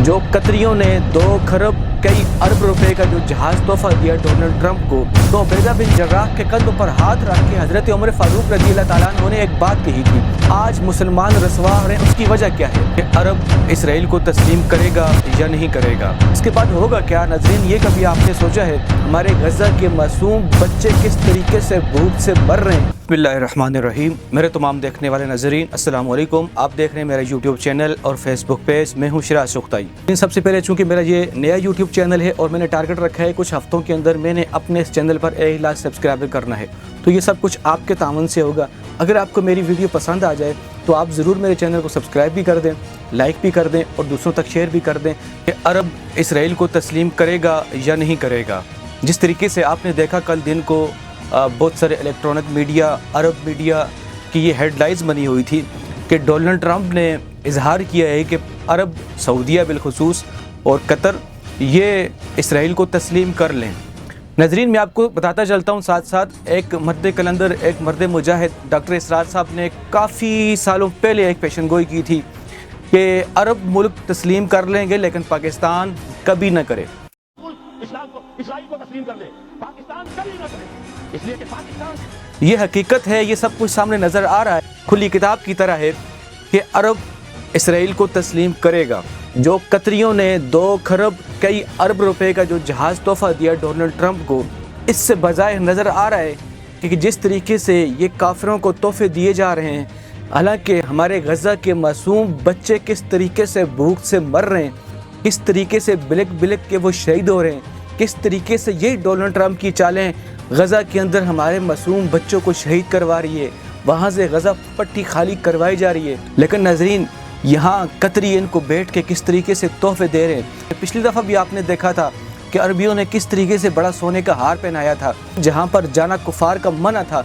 जो कतरियों ने 2 खरब कई अरब रुपए का जो जहाज़ तोहफा दिया डोनाल्ड ट्रंप को, तो उबैदा बिन जर्राह के कंधों पर हाथ रख के हज़रत उमर फारूक रज़ी अल्लाह ताला अन्हु ने एक बात कही थी। आज मुसलमान रसवा हो रहे हैं, उसकी वजह क्या है कि अरब इसराइल को तस्लीम करेगा या नहीं करेगा। इसके बाद होगा क्या नाज़रीन, ये कभी आपने सोचा है हमारे गज़ा के मासूम बच्चे किस तरीके से भूख से मर रहे हैं। बिस्मिल्लाहिर्रहमानिर्रहीम। मेरे तमाम देखने वाले नाज़रीन अस्सलाम वालेकुम। आप देख रहे हैं मेरा यूट्यूब चैनल और फेसबुक पेज। मैं हूँ शिराज सुख्ताई। सबसे पहले चूँकि मेरा ये नया यूट्यूब चैनल है और मैंने टारगेट रखा है कुछ हफ्तों के अंदर मैंने अपने इस चैनल पर 1 लाख सब्सक्राइबर करना है, तो ये सब कुछ आपके तावन से होगा। अगर आपको मेरी वीडियो पसंद आ जाए तो आप ज़रूर मेरे चैनल को सब्सक्राइब भी कर दें, लाइक भी कर दें और दूसरों तक शेयर भी कर दें कि अरब इसराइल को तस्लीम करेगा या नहीं करेगा। जिस तरीके से आपने देखा कल दिन को बहुत सारे इलेक्ट्रॉनिक मीडिया, अरब मीडिया की ये हेडलाइंस बनी हुई थी कि डोनाल्ड ट्रंप ने इजहार किया है कि अरब सऊदीया बिलखुसूस और कतर ये इसराइल को तस्लीम कर लें। नाज़रीन, मैं आपको बताता चलता हूँ साथ साथ एक मर्द कलंदर, एक मर्द मुजाहिद डॉक्टर इसरार साहब ने काफ़ी सालों पहले एक पेशन गोई की थी कि अरब मुल्क तस्लीम कर लेंगे लेकिन पाकिस्तान कभी ना करे। इसराइल को तस्लीम कर ले, पाकिस्तान कभी ना करे, इसलिए कि पाकिस्तान ये हकीकत है, ये सब कुछ सामने नज़र आ रहा है, खुली किताब की तरह है कि अरब इसराइल को तस्लीम करेगा। जो कतरियों ने 2 खरब कई अरब रुपए का जो जहाज़ तोहफा दिया डोनाल्ड ट्रंप को, इससे बजाय नज़र आ रहा है कि जिस तरीके से ये काफिरों को तोहफे दिए जा रहे हैं, हालांकि हमारे गज़ा के मासूम बच्चे किस तरीके से भूख से मर रहे हैं, किस तरीके से बिलक बिलक के वो शहीद हो रहे हैं, किस तरीके से ये डोनाल्ड ट्रंप की चालें गज़ा के अंदर हमारे मासूम बच्चों को शहीद करवा रही है, वहाँ से गज़ा पट्टी खाली करवाई जा रही है। लेकिन नाज़रीन, यहाँ कतरी इनको बैठ के किस तरीके से तोहफे दे रहे हैं। पिछली दफ़ा भी आपने देखा था कि अरबियों ने किस तरीके से बड़ा सोने का हार पहनाया था, जहाँ पर जाना कुफार का मना था।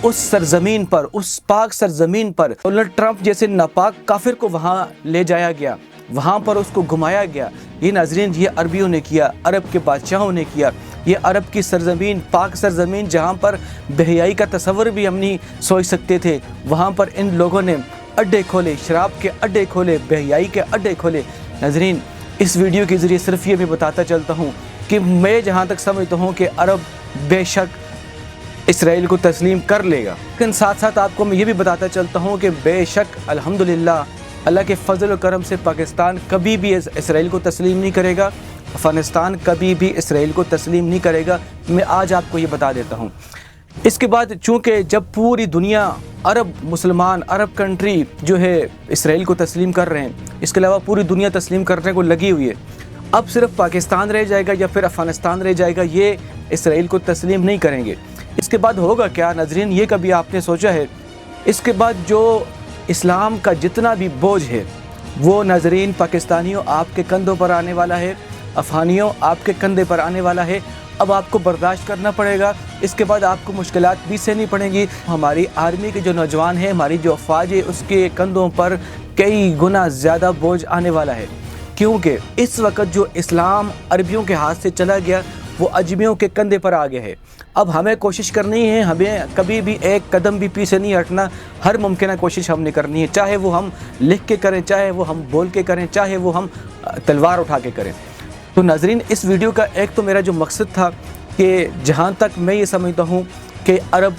उस सरजमीन पर, उस पाक सरजमीन पर डोनाल्ड ट्रंप जैसे नापाक काफिर को वहाँ ले जाया गया, वहाँ पर उसको घुमाया गया। ये नाज़रीन, ये अरबियों ने किया, अरब के बादशाहों ने किया। ये अरब की सरजमीन, पाक सरजमीन, जहाँ पर बेहयाई का तस्वर भी हम नहीं सोच सकते थे, वहाँ पर इन लोगों ने अड्डे खोले, शराब के अड्डे खोले, बेहयाई के अड्डे खोले। नाज़रीन, इस वीडियो के ज़रिए सिर्फ ये मैं बताता चलता हूँ कि मैं जहाँ तक समझता हूँ कि अरब बेशक इसराइल को तस्लीम कर लेगा, लेकिन साथ साथ आपको मैं ये भी बताता चलता हूँ कि बेशक अल्हम्दुलिल्लाह अल्लाह के फजल और करम से पाकिस्तान कभी भी इसराइल को तस्लीम नहीं करेगा, अफ़गानिस्तान कभी भी इसराइल को तस्लीम नहीं करेगा। मैं आज आपको ये बता देता हूँ। इसके बाद चूँकि जब पूरी दुनिया अरब मुसलमान, अरब कंट्री जो है इसराइल को तस्लीम कर रहे हैं, इसके अलावा पूरी दुनिया तस्लीम करने को लगी हुई है, अब सिर्फ पाकिस्तान रह जाएगा या फिर अफ़गानिस्तान रह जाएगा, ये इसराइल को तस्लीम नहीं करेंगे। इसके बाद होगा क्या नाज़रीन, ये कभी आपने सोचा है। इसके बाद जो इस्लाम का जितना भी बोझ है वो नाज़रीन पाकिस्तानियों आपके कंधों पर आने वाला है, अफ़गानियों आपके कंधे पर आने वाला है। अब आपको बर्दाश्त करना पड़ेगा। इसके बाद आपको मुश्किलात भी सहनी पड़ेंगी। हमारी आर्मी के जो नौजवान हैं, हमारी जो फ़ौज है, उसके कंधों पर कई गुना ज़्यादा बोझ आने वाला है, क्योंकि इस वक्त जो इस्लाम अरबियों के हाथ से चला गया वो अजमियों के कंधे पर आ गया है। अब हमें कोशिश करनी है, हमें कभी भी एक कदम भी पीछे नहीं हटना, हर मुमकिन कोशिश हमने करनी है, चाहे वो हम लिख के करें, चाहे वो हम बोल के करें, चाहे वो हम तलवार उठा के करें। तो नाज़रीन, इस वीडियो का एक तो मेरा जो मकसद था कि जहाँ तक मैं ये समझता हूँ कि अरब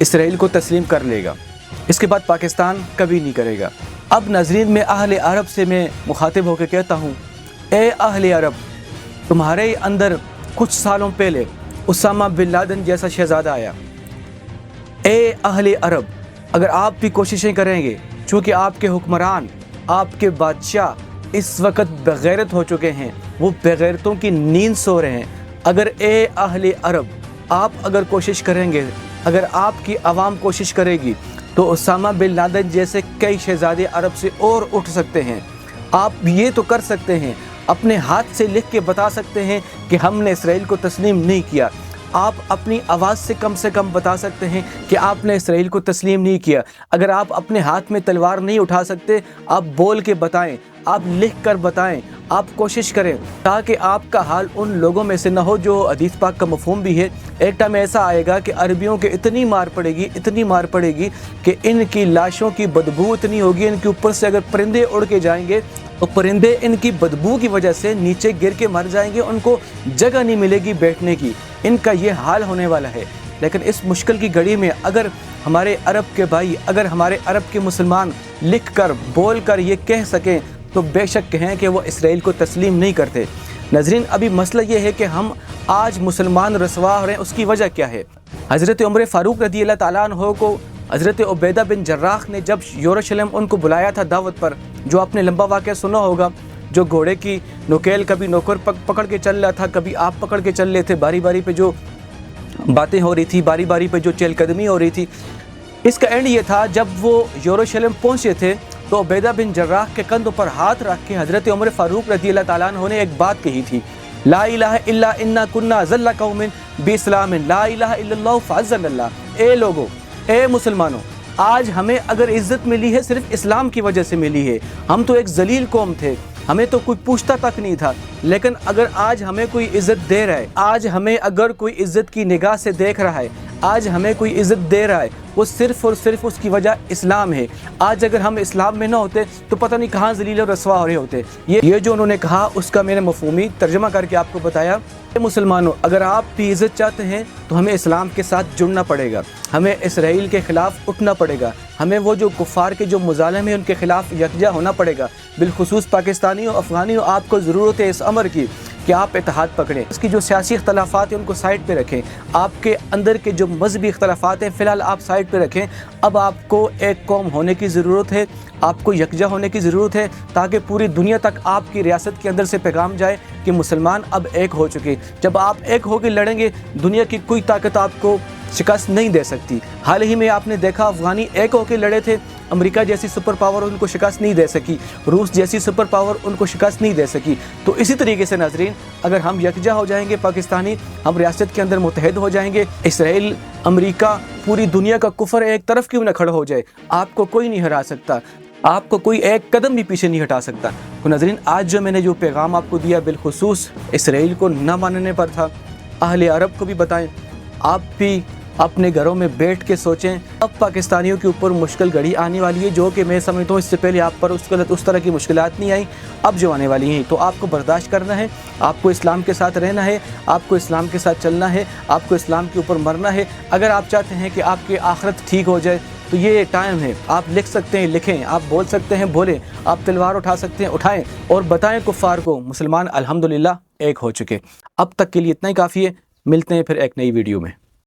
इसराइल को तस्लीम कर लेगा, इसके बाद पाकिस्तान कभी नहीं करेगा। अब नाज़रीन, मैं अहले अरब से मैं मुखातिब होकर कहता हूँ, ए अहले अरब, तुम्हारे अंदर कुछ सालों पहले उसामा बिन लादेन जैसा शहज़ादा आया। ए अहले अरब, अगर आप भी कोशिशें करेंगे, चूँकि आपके हुक्मरान, आपके बादशाह इस वक्त बेगैरत हो चुके हैं, वो बेगैरतों की नींद सो रहे हैं, अगर ए अहले अरब आप अगर कोशिश करेंगे, अगर आपकी आवाम कोशिश करेगी, तो उसामा बिन लादेन जैसे कई शहज़ादे अरब से और उठ सकते हैं। आप ये तो कर सकते हैं, अपने हाथ से लिख के बता सकते हैं कि हमने इसराइल को तस्लीम नहीं किया। आप अपनी आवाज़ से कम बता सकते हैं कि आपने इसराइल को तस्लीम नहीं किया। अगर आप अपने हाथ में तलवार नहीं उठा सकते, आप बोल के बताएं, आप लिख कर बताएं, आप कोशिश करें ताकि आपका हाल उन लोगों में से न हो जो हदीस पाक का मफ़हूम भी है। एक टाइम ऐसा आएगा कि अरबियों के इतनी मार पड़ेगी कि इनकी लाशों की बदबू इतनी होगी, इनके ऊपर से अगर परिंदे उड़ के जाएंगे तो परिंदे इनकी बदबू की वजह से नीचे गिर के मर जाएंगे, उनको जगह नहीं मिलेगी बैठने की। इनका ये हाल होने वाला है। लेकिन इस मुश्किल की घड़ी में अगर हमारे अरब के भाई, अगर हमारे अरब के मुसलमान लिख कर बोल कर ये कह सकें तो बेशक कहें कि वो इसराइल को तस्लीम नहीं करते। नाज़रीन, अभी मसला ये है कि हम आज मुसलमान रसवा हो रहे हैं। उसकी वजह क्या है? हज़रत उमर फ़ारूक रज़ी अल्लाह ताला अन्हो को हज़रत उबैदा बिन जर्राह ने जब यरूशलेम उनको बुलाया था दावत पर, जो आपने लंबा वाक़या सुना होगा, जो घोड़े की नुकेल कभी नौकर पकड़ के चल रहा था, कभी आप पकड़ के चल रहे थे, बारी बारी पे जो बातें हो रही थी, बारी बारी पे जो चहलकदमी हो रही थी। इसका एंड ये था, जब वो यरूशलेम पहुँचे थे तो उबैदा बिन जर्राह के कंधों पर हाथ रख के हज़रत उमर फ़ारूक रज़ी अल्लाह ताला अन्हु ने एक बात कही थी, ला इलाहा इल्ला इन्ना कुन्ना ज़ल्ला कौमिन बिस्लामिन ला इलाहा इल्लल्लाहु फ़अज़्ज़लल्लाह। ए लोगो, ए मुसलमानों, आज हमें अगर इज़्ज़त मिली है सिर्फ इस्लाम की वजह से मिली है। हम तो एक ज़लील कौम थे, हमें तो कोई पूछता तक नहीं था। लेकिन अगर आज हमें कोई इज़्ज़त दे रहा है, आज हमें अगर कोई इज़्ज़त की निगाह से देख रहा है, आज हमें कोई इज़्ज़त दे रहा है, वो सिर्फ़ और सिर्फ उसकी वजह इस्लाम है। आज अगर हम इस्लाम में ना होते तो पता नहीं कहाँ ज़लील और रसवा हो रहे होते। ये जो उन्होंने कहा उसका मैंने मफ़हूमी तर्जमा करके आपको बताया। मुसलमानों, अगर आप भी इज़्ज़त चाहते हैं तो हमें इस्लाम के साथ जुड़ना पड़ेगा, हमें इसराइल के ख़िलाफ़ उठना पड़ेगा, हमें वो जो कुफ़ार के जो मुज़ालिम हैं उनके ख़िलाफ़ यकजा होना पड़ेगा। बिलखुसूस पाकिस्तानियों, अफ़गानियों, आपको ज़रूरत है इस अमर की कि आप इत्तेहाद पकड़ें। इसकी जो सियासी इख्तलाफात हैं उनको साइड पे रखें, आपके अंदर के जो मजहबी इख्तलाफात हैं फ़िलहाल आप साइड पे रखें। अब आपको एक कौम होने की ज़रूरत है, आपको यकजा होने की ज़रूरत है, ताकि पूरी दुनिया तक आपकी रियासत के अंदर से पैगाम जाए कि मुसलमान अब एक हो चुके। जब आप एक होकर लड़ेंगे, दुनिया की कोई ताकत आपको शिकस्त नहीं दे सकती। हाल ही में आपने देखा अफ़गानी एक होकर लड़े थे, अमेरिका जैसी सुपर पावर उनको शिकस्त नहीं दे सकी, रूस जैसी सुपर पावर उनको शिकस्त नहीं दे सकी। तो इसी तरीके से नाज़रीन, अगर हम यकजा हो जाएंगे पाकिस्तानी, हम रियासत के अंदर मुत्तहिद हो जाएंगे, इसराइल, अमेरिका, पूरी दुनिया का कुफर एक तरफ क्यों न खड़ा हो जाए, आपको कोई नहीं हरा सकता, आपको कोई एक कदम भी पीछे नहीं हटा सकता। तो नाज़रीन, आज जो मैंने जो पैगाम आपको दिया बिलखुसूस इसराइल को न मानने पर था, अहले अरब को भी बताएं, आप भी अपने घरों में बैठ के सोचें। अब पाकिस्तानियों के ऊपर मुश्किल घड़ी आने वाली है, जो कि मैं समझता हूँ इससे पहले आप पर उस तरह की मुश्किलात नहीं आई, अब जो आने वाली हैं। तो आपको बर्दाश्त करना है, आपको इस्लाम के साथ रहना है, आपको इस्लाम के साथ चलना है, आपको इस्लाम के ऊपर मरना है। अगर आप चाहते हैं कि आपकी आखिरत ठीक हो जाए तो ये टाइम है। आप लिख सकते हैं, लिखें, आप बोल सकते हैं, बोलें, आप तलवार उठा सकते हैं, उठाएं और बताएं कुफ़ार को मुसलमान अल्हम्दुलिल्लाह एक हो चुके। अब तक के लिए इतना ही काफ़ी है। मिलते हैं फिर एक नई वीडियो में।